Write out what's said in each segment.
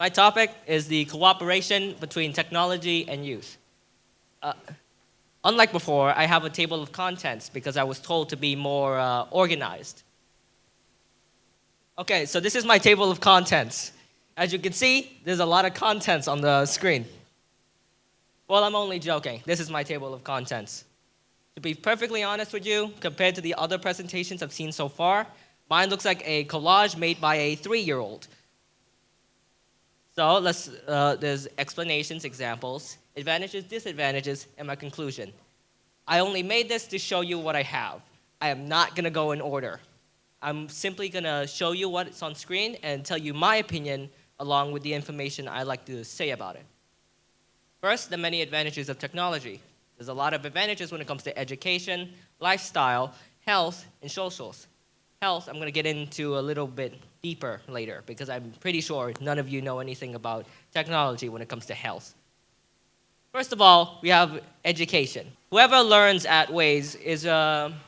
My topic is the cooperation between technology and youth. Uh, Unlike before, I have a table of contents because I was told to be more organized. Okay, so this is my table of contents. As you can see, there's a lot of contents on the screen. Well, I'm only joking. This is my table of contents. To be perfectly honest with you, compared to the other presentations I've seen so far, mine looks like a collage made by a 3-year-old. So there's explanations, examples, advantages, disadvantages, and my conclusion. I only made this to show you what I have. I am not going to go in order. I'm simply going to show you what's on screen and tell you my opinion along with the information I like to say about it. First, the many advantages of technology. There's a lot of advantages when it comes to education, lifestyle, health, and socials. Health, I'm going to get into a little bit deeper later because I'm pretty sure none of you know anything about technology when it comes to health. First of all, we have education. Whoever learns at WASS is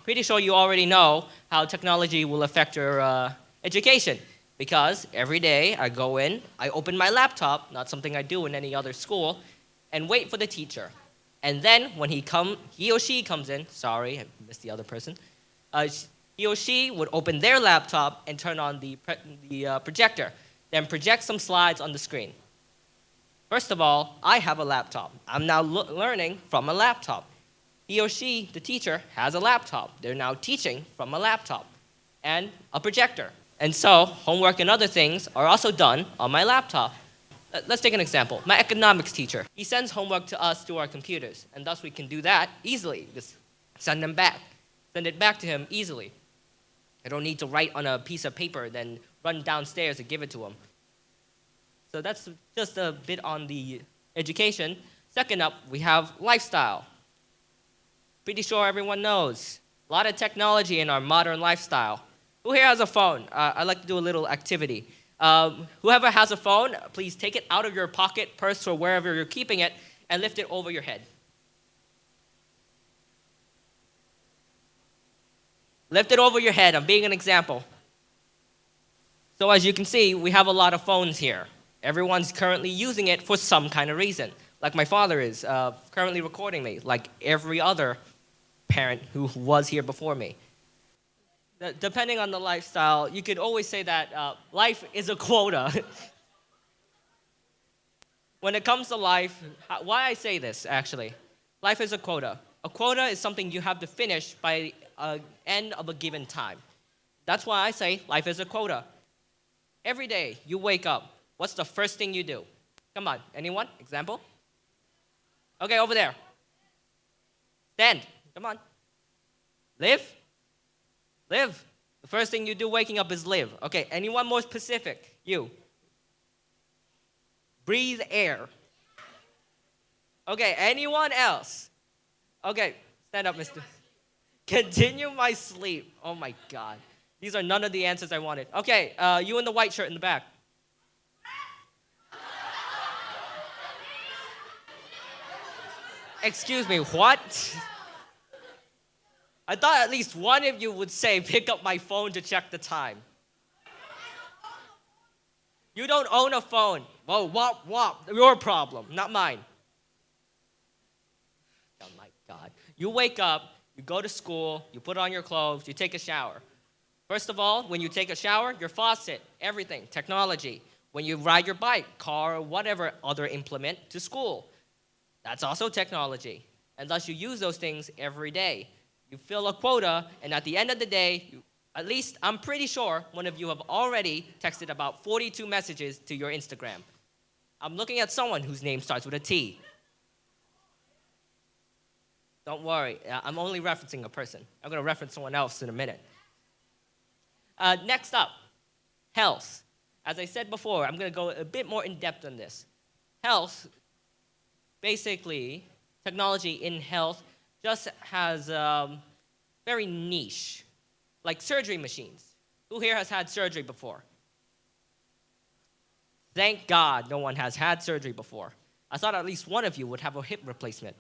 pretty sure you already know how technology will affect your education because every day I go in, I open my laptop, not something I do in any other school, and wait for the teacher. And then when he or she comes in, sorry, I missed the other person, he or she would open their laptop and turn on the projector, then project some slides on the screen. First of all, I have a laptop. I'm now learning from a laptop. He or she, the teacher, has a laptop. They're now teaching from a laptop and a projector. And so homework and other things are also done on my laptop. Let's take an example. My economics teacher, he sends homework to us through our computers, and thus we can do that easily. Just send it back to him easily. I don't need to write on a piece of paper, then run downstairs and give it to him. So that's just a bit on the education. Second up, we have lifestyle. Pretty sure everyone knows. A lot of technology in our modern lifestyle. Who here has a phone? I'd like to do a little activity. Whoever has a phone, please take it out of your pocket, purse, or wherever you're keeping it, and lift it over your head. Lift it over your head. I'm being an example. So as you can see, we have a lot of phones here. Everyone's currently using it for some kind of reason. Like my father is currently recording me, like every other parent who was here before me. Depending on the lifestyle, you could always say that life is a quota. When it comes to life, why I say this, actually. Life is a quota. A quota is something you have to finish by the end of a given time. That's why I say life is a quota. Every day you wake up, what's the first thing you do? Come on, anyone? Example? Okay, over there. Stand. Come on. Live. Live. The first thing you do waking up is live. Okay, anyone more specific? You. Breathe air. Okay, anyone else? Okay, stand up, mister. Continue my sleep. Oh my God. These are none of the answers I wanted. Okay, you in the white shirt in the back. Excuse me, what? I thought at least one of you would say, pick up my phone to check the time. You don't own a phone. Whoa, wop. Your problem, not mine. Oh my God. You wake up, you go to school, you put on your clothes, you take a shower. First of all, when you take a shower, your faucet, everything, technology. When you ride your bike, car, or whatever other implement to school, that's also technology. And thus you use those things every day. You fill a quota, and at the end of the day, at least I'm pretty sure one of you have already texted about 42 messages to your Instagram. I'm looking at someone whose name starts with a T. Don't worry, I'm only referencing a person. I'm going to reference someone else in a minute. Next up, health. As I said before, I'm going to go a bit more in depth on this. Health, basically, technology in health just has very niche, like surgery machines. Who here has had surgery before? Thank God no one has had surgery before. I thought at least one of you would have a hip replacement.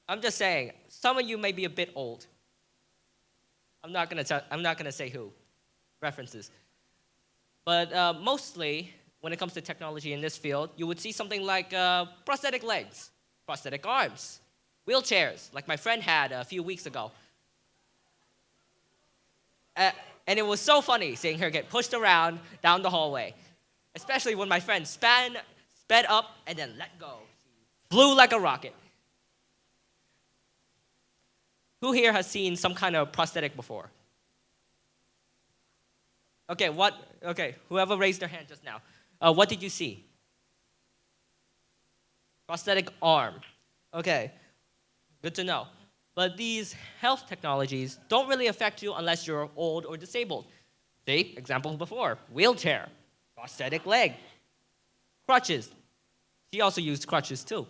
I'm just saying, some of you may be a bit old. I'm not gonna say who. References. But mostly, when it comes to technology in this field, you would see something like prosthetic legs, prosthetic arms, wheelchairs, like my friend had a few weeks ago. Uh, and it was so funny seeing her get pushed around down the hallway, especially when my friend sped up and then let go. She flew like a rocket. Who here has seen some kind of prosthetic before? Okay, what? Okay, whoever raised their hand just now. What did you see? Prosthetic arm. Okay, good to know. But these health technologies don't really affect you unless you're old or disabled. See, examples before, wheelchair, prosthetic leg, crutches. She also used crutches too.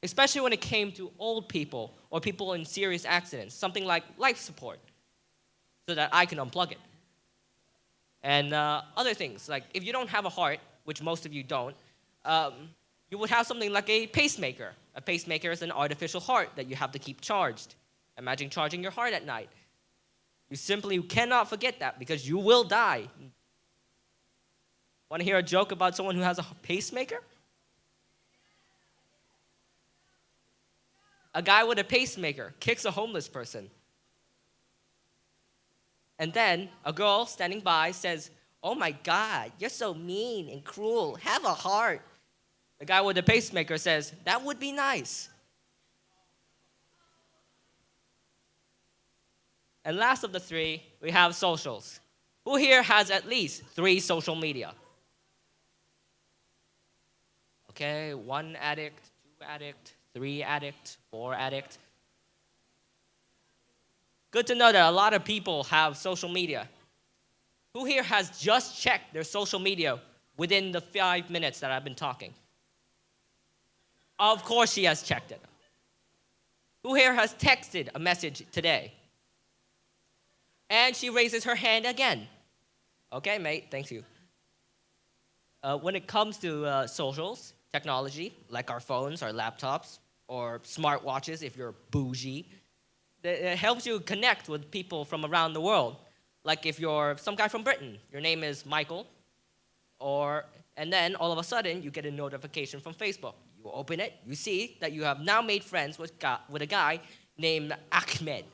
Especially when it came to old people or people in serious accidents, something like life support, so that I can unplug it. And other things, like if you don't have a heart, which most of you don't, you would have something like a pacemaker. A pacemaker is an artificial heart that you have to keep charged. Imagine charging your heart at night. You simply cannot forget that because you will die. Want to hear a joke about someone who has a pacemaker? A guy with a pacemaker kicks a homeless person. And then a girl standing by says, "Oh my God, you're so mean and cruel. Have a heart." The guy with the pacemaker says, "That would be nice." And last of the three, we have socials. Who here has at least 3 social media? Okay, 1 addict, 2 addict, 3 addict, 4 addict. Good to know that a lot of people have social media. Who here has just checked their social media within the 5 minutes that I've been talking? Of course she has checked it. Who here has texted a message today? And she raises her hand again. Okay, mate, thank you. When it comes to socials, technology, like our phones, our laptops, or smartwatches if you're bougie, it helps you connect with people from around the world. Like if you're some guy from Britain, your name is Michael, and then all of a sudden you get a notification from Facebook. You open it, you see that you have now made friends with a guy named Ahmed.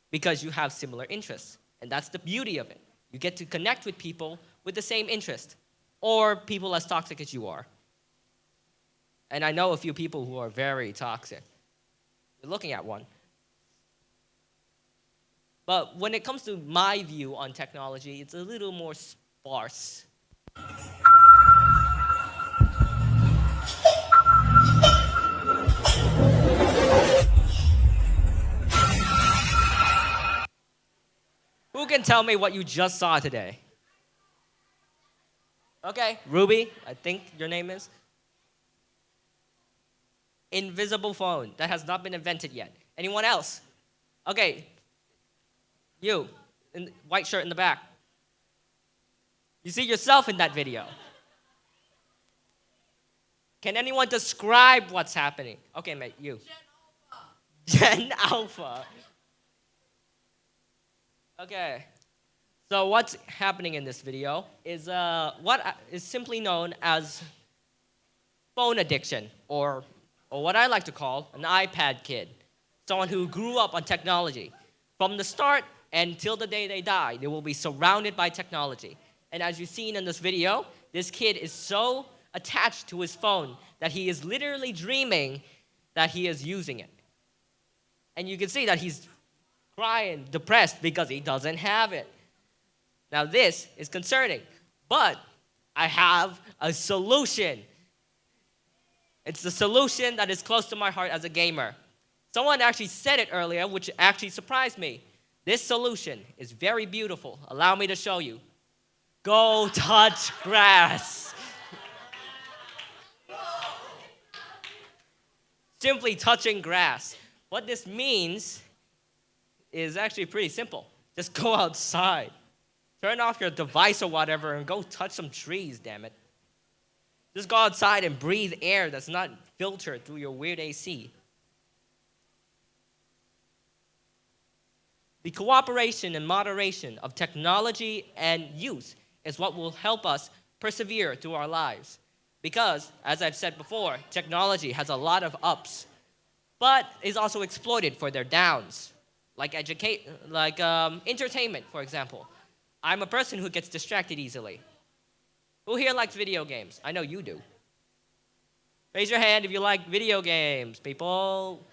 Because you have similar interests. And that's the beauty of it. You get to connect with people with the same interest, or people as toxic as you are. And I know a few people who are very toxic. You're looking at one. But when it comes to my view on technology, it's a little more sparse. Who can tell me what you just saw today? Okay, Ruby, I think your name is. Invisible phone that has not been invented yet. Anyone else? Okay, you, in white shirt in the back. You see yourself in that video. Can anyone describe what's happening? Okay, mate, you. Gen Alpha. Okay. So what's happening in this video is what is simply known as phone addiction, or what I like to call an iPad kid. Someone who grew up on technology. From the start until the day they die, they will be surrounded by technology. And as you've seen in this video, this kid is so attached to his phone that he is literally dreaming that he is using it. And you can see that he's crying, depressed because he doesn't have it. Now this is concerning, but I have a solution. It's the solution that is close to my heart as a gamer. Someone actually said it earlier, which actually surprised me. This solution is very beautiful. Allow me to show you. Go touch grass. Simply touching grass. What this means is actually pretty simple. Just go outside. Turn off your device or whatever and go touch some trees, damn it. Just go outside and breathe air that's not filtered through your weird AC. The cooperation and moderation of technology and youth is what will help us persevere through our lives. Because, as I've said before, technology has a lot of ups, but is also exploited for their downs, like entertainment, for example. I'm a person who gets distracted easily. Who here likes video games? I know you do. Raise your hand if you like video games, people.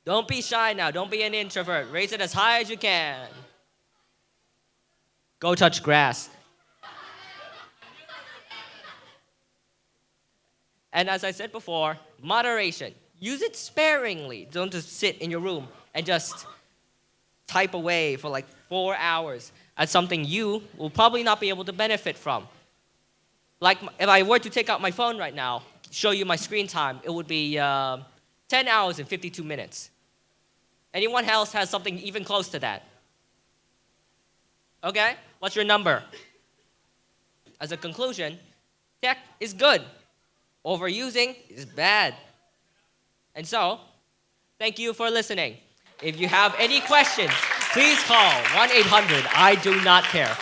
Don't be shy now. Don't be an introvert. Raise it as high as you can. Go touch grass. And as I said before, moderation. Use it sparingly. Don't just sit in your room and just type away for like 4 hours at something you will probably not be able to benefit from. Like if I were to take out my phone right now, show you my screen time, it would be 10 hours and 52 minutes. Anyone else has something even close to that? Okay, what's your number? As a conclusion, tech is good. Overusing is bad. And so, thank you for listening. If you have any questions, please call 1-800-I-do-not-care.